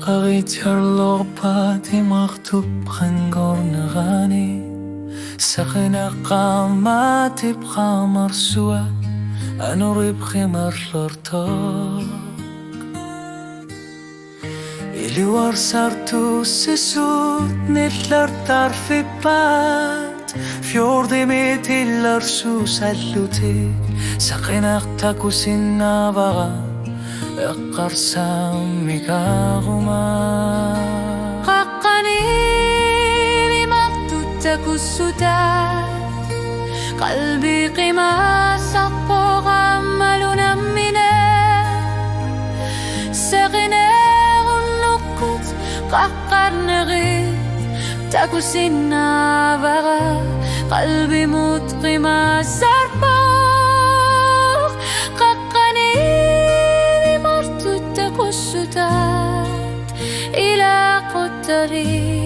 قريت اللغبات مغتوب خنقور غاني سخنا قامات بقى مرسوة أنوري بخمر لرطاق اللي ورسرتو سسوت نتلر طرف بات فيوردي ميتي اللرسو سلوتي سخنا اختاكو سنة بغا اقرسام مكاغما قاقاني مقتوتك السودات قلبي قما سقو غمل نمنا سغنا غنقت قاقر نغيت تاكو سنا بغا قلبي متقما سربو إلى قدري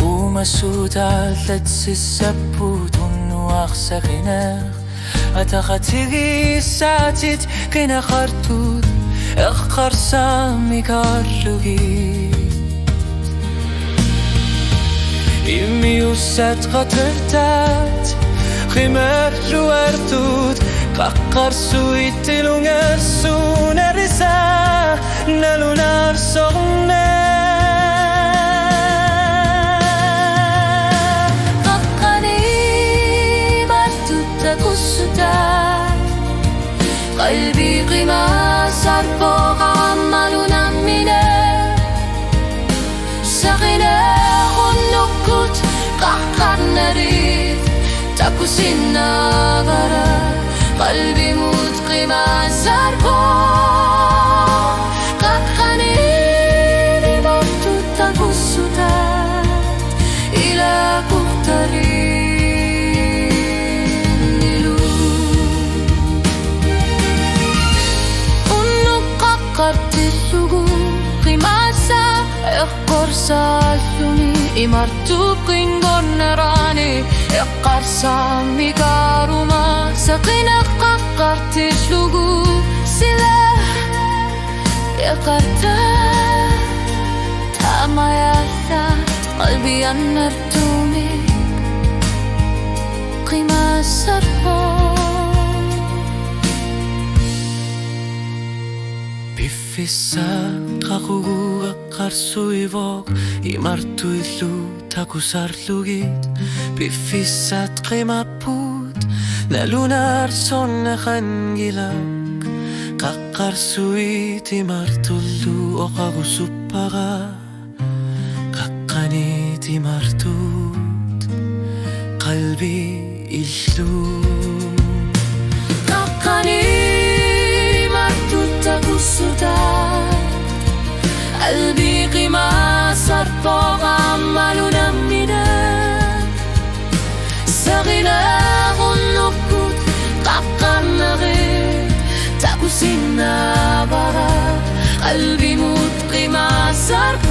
ومسودا لتس السبوت ونواخ سخناخ أتخطيغي ساتت كنا خرطوت اخر سامي كارلوغي إمي وسات قتلتات خمار لوارتوت قاقر سويت لونغر سونا رسا نالو نار سغنا قاقاني مرتوتا كسوتا قلبي قما سرفوق عمال نمنا سغنا غنقت قحقر نريد تاكو سنا غرا قلبي متقما سرفوق قحقني لمرتو تاكو السودات إلى قدري Salumi martu qingon rani iqarsa mikaruma saqina qaqqarti shlugu sila iqarta tamayasa qalbi annartumi qima sarfo Bifissa qaqugu qarsu ivok imartu illu takusarlugit Bifissat qimaput nalunar sonna khangilak qaqqarsuit imartullu oqagusuppaga qaqqanit imartut qalbi illu قلبي قما صرفوق عمال نمنا سغنا غنقت قاقر نغيت تاكو سنا برا قلبي متقما صرفوق